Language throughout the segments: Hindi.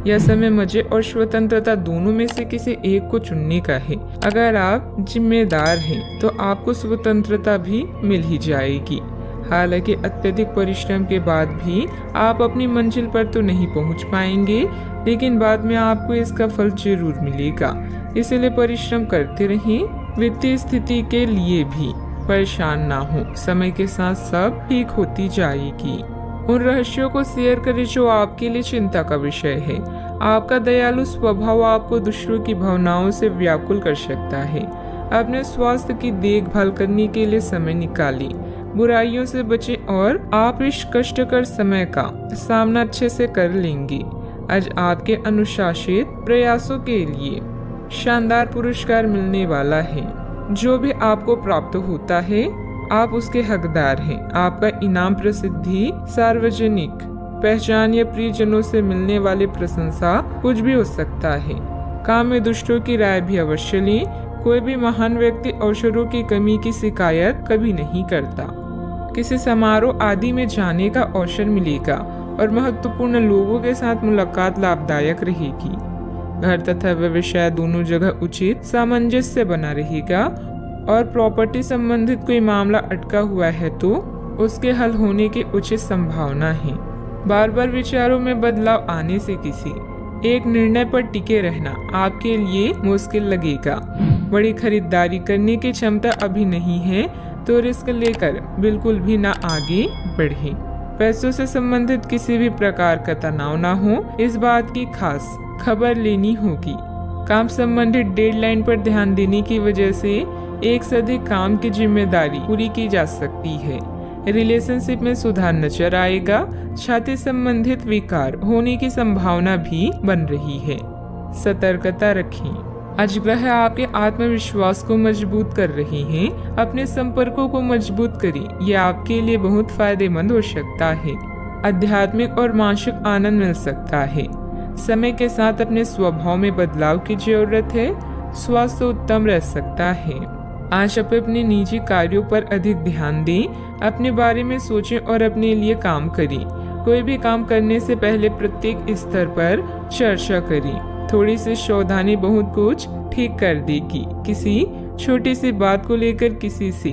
यह समय मजे और स्वतंत्रता दोनों में से किसी एक को चुनने का है। अगर आप जिम्मेदार हैं तो आपको स्वतंत्रता भी मिल ही जाएगी। हालांकि अत्यधिक परिश्रम के बाद भी आप अपनी मंजिल पर तो नहीं पहुंच पाएंगे, लेकिन बाद में आपको इसका फल जरूर मिलेगा। इसलिए परिश्रम करते रहें। वित्तीय स्थिति के लिए भी परेशान ना हो, समय के साथ सब ठीक होती जाएगी। उन रहस्यों को शेयर करें जो आपके लिए चिंता का विषय है। आपका दयालु स्वभाव आपको दूसरों की भावनाओं से व्याकुल कर सकता है। अपने स्वास्थ्य की देखभाल करने के लिए समय निकालें। बुराइयों से बचें और आप इस कष्टकर समय का सामना अच्छे से कर लेंगे। आज आपके अनुशासित प्रयासों के लिए शानदार पुरस्कार मिलने वाला है। जो भी आपको प्राप्त होता है आप उसके हकदार हैं। आपका इनाम प्रसिद्धि, सार्वजनिक पहचान या प्रियजनों से मिलने वाली प्रशंसा कुछ भी हो सकता है। काम में दूसरों की राय भी अवश्य लें। कोई भी महान व्यक्ति अवसरों की कमी की शिकायत कभी नहीं करता। किसी समारोह आदि में जाने का अवसर मिलेगा और महत्वपूर्ण लोगों के साथ मुलाकात लाभदायक रहेगी। घर तथा व्यवसाय दोनों जगह उचित सामंजस्य बना रहेगा और प्रॉपर्टी संबंधित कोई मामला अटका हुआ है तो उसके हल होने की उचित संभावना है। बार बार विचारों में बदलाव आने से किसी एक निर्णय पर टिके रहना आपके लिए मुश्किल लगेगा। बड़ी खरीदारी करने की क्षमता अभी नहीं है तो रिस्क लेकर बिल्कुल भी ना आगे बढ़े। पैसों से संबंधित किसी भी प्रकार का तनाव ना हो, इस बात की खास खबर लेनी होगी। काम संबंधित डेडलाइन पर ध्यान देने की वजह से एक से अधिक काम की जिम्मेदारी पूरी की जा सकती है। रिलेशनशिप में सुधार नजर आएगा। छाती संबंधित विकार होने की संभावना भी बन रही है। सतर्कता रखें। आज ग्रह आपके आत्मविश्वास को मजबूत कर रहे हैं। अपने संपर्कों को मजबूत करें, यह आपके लिए बहुत फायदेमंद हो सकता है। आध्यात्मिक और मानसिक आनंद मिल सकता है। समय के साथ अपने स्वभाव में बदलाव की जरूरत है। स्वास्थ्य उत्तम रह सकता है। आज आप अपने निजी कार्यों पर अधिक ध्यान दें। अपने बारे में सोचें और अपने लिए काम करें। कोई भी काम करने से पहले प्रत्येक स्तर पर चर्चा करें। थोड़ी सी सावधानी बहुत कुछ ठीक कर देगी। किसी छोटी सी बात को लेकर किसी से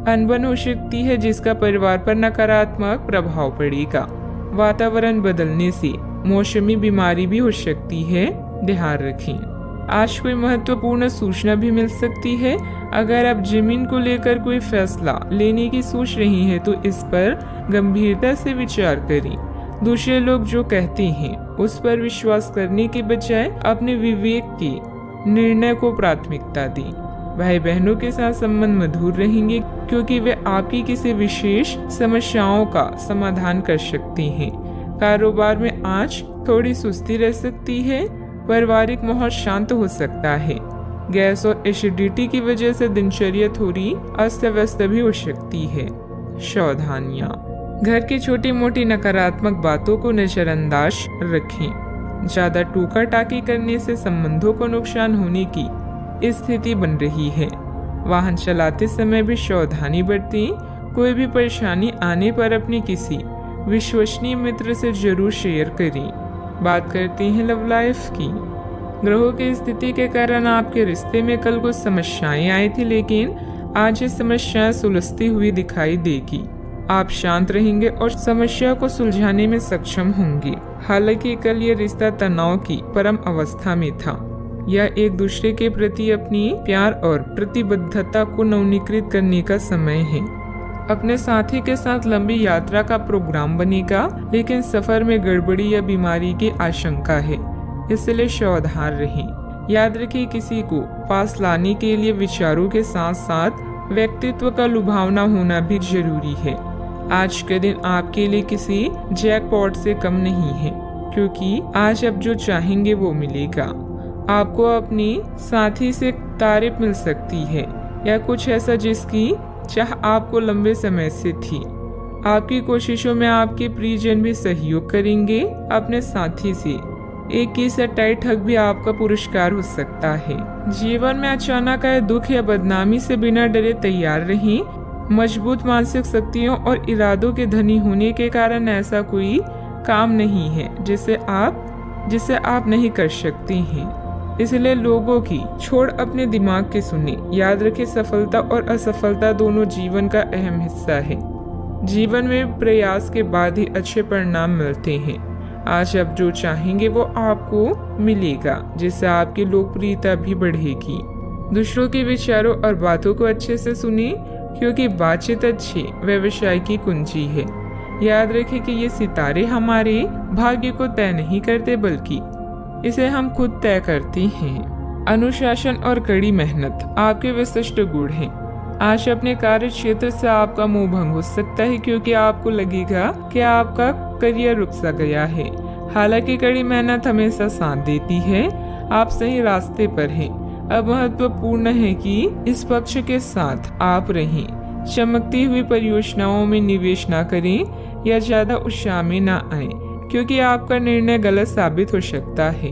अनबन हो सकती है जिसका परिवार पर नकारात्मक प्रभाव पड़ेगा। वातावरण बदलने से मौसमी बीमारी भी हो सकती है, ध्यान रखें। आज कोई महत्वपूर्ण सूचना भी मिल सकती है। अगर आप जमीन को लेकर कोई फैसला लेने की सोच रही हैं तो इस पर गंभीरता से विचार करें। दूसरे लोग जो कहते हैं उस पर विश्वास करने के बजाय अपने विवेक के निर्णय को प्राथमिकता दें। भाई बहनों के साथ संबंध मधुर रहेंगे क्योंकि वे आपकी किसी विशेष समस्याओं का समाधान कर सकते हैं। कारोबार में आज थोड़ी सुस्ती रह सकती है। पारिवारिक माहौल शांत हो सकता है। गैस और एसिडिटी की वजह से दिनचर्या थोड़ी अस्त व्यस्त भी हो सकती है। सावधानियां। घर की छोटी मोटी नकारात्मक बातों को नजरअंदाज रखें। ज्यादा टोका टाकी करने से संबंधों को नुकसान होने की स्थिति बन रही है। वाहन चलाते समय भी सावधानी बरतें। कोई भी परेशानी आने पर अपने किसी विश्वसनीय मित्र से जरूर शेयर करें। बात करते हैं लव लाइफ की। ग्रहों की स्थिति के कारण आपके रिश्ते में कल कुछ समस्याएं आई थी, लेकिन आज ये समस्याएं सुलझती हुई दिखाई देगी। आप शांत रहेंगे और समस्या को सुलझाने में सक्षम होंगे। हालांकि कल ये रिश्ता तनाव की परम अवस्था में था। यह एक दूसरे के प्रति अपनी प्यार और प्रतिबद्धता को नवीनीकृत करने का समय है। अपने साथी के साथ लंबी यात्रा का प्रोग्राम बनेगा, लेकिन सफर में गड़बड़ी या बीमारी की आशंका है, इसलिए सावधान रहें। याद रखिए, किसी को पास लाने के लिए विचारों के साथ साथ व्यक्तित्व का लुभावना होना भी जरूरी है। आज के दिन आपके लिए किसी जैकपॉट से कम नहीं है, क्योंकि आज आप जो चाहेंगे वो मिलेगा। आपको अपनी साथी से तारीफ मिल सकती है या कुछ ऐसा जिसकी चाह आपको लंबे समय से थी। आपकी कोशिशों में आपके प्रियजन भी सहयोग करेंगे। अपने साथी से एक ही से टाइट हक भी आपका पुरस्कार हो सकता है। जीवन में अचानक आए दुख या बदनामी से बिना डरे तैयार रहें। मजबूत मानसिक शक्तियों और इरादों के धनी होने के कारण ऐसा कोई काम नहीं है जिसे आप जिसे आप नहीं कर सकते हैं। इसलिए लोगों की छोड़ अपने दिमाग की सुने। याद रखें, सफलता और असफलता दोनों जीवन का अहम हिस्सा है। जीवन में प्रयास के बाद ही अच्छे परिणाम मिलते हैं। आज आप जो चाहेंगे वो आपको मिलेगा, जिससे आपकी लोकप्रियता भी बढ़ेगी। दूसरों के विचारों और बातों को अच्छे से सुनिए, क्योंकि बातचीत अच्छे व्यवसाय की कुंजी है। याद रखें कि ये सितारे हमारे भाग्य को तय नहीं करते, बल्कि इसे हम खुद तय करते हैं। अनुशासन और कड़ी मेहनत आपके विशिष्ट गुण हैं। आज अपने कार्य क्षेत्र से आपका मोह भंग हो सकता है, क्योंकि आपको लगेगा कि आपका करियर रुक सा गया है। हालांकि कड़ी मेहनत हमेशा साथ देती है। आप सही रास्ते पर हैं। अब महत्वपूर्ण है कि इस पक्ष के साथ आप रहें। चमकती हुई परियोजनाओं में निवेश न करें या ज्यादा उत्साह में न आए, क्योंकि आपका निर्णय गलत साबित हो सकता है।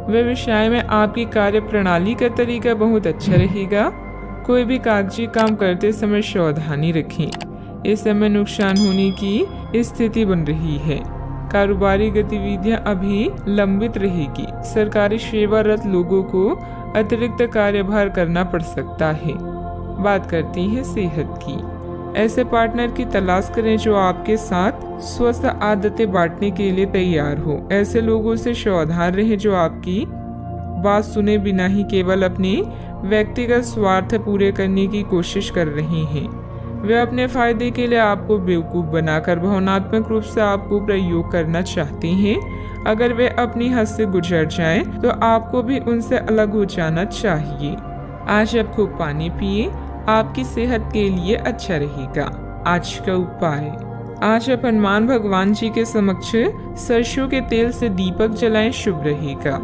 व्यवसाय में आपकी कार्य प्रणाली का तरीका बहुत अच्छा रहेगा। कोई भी कागजी काम करते समय सावधानी रखें। इस समय नुकसान होने की स्थिति बन रही है। कारोबारी गतिविधियां अभी लंबित रहेगी। सरकारी सेवारत लोगों को अतिरिक्त कार्यभार करना पड़ सकता है। बात करते हैं सेहत की। ऐसे पार्टनर की तलाश करें जो आपके साथ स्वस्थ आदतें बांटने के लिए तैयार हो। ऐसे लोगों से सावधान रहें जो आपकी बात सुने बिना ही केवल अपने व्यक्तिगत स्वार्थ पूरे करने की कोशिश कर रहे हैं। वे अपने फायदे के लिए आपको बेवकूफ बनाकर भावनात्मक रूप से आपको प्रयोग करना चाहते हैं। अगर वे अपनी हद से गुजर जाएं, तो आपको भी उनसे अलग हो जाना चाहिए। आज आप खूब पानी पिए, आपकी सेहत के लिए अच्छा रहेगा। आज का उपाय, आज आप हनुमान भगवान जी के समक्ष सरसों के तेल से दीपक जलाएं, शुभ रहेगा।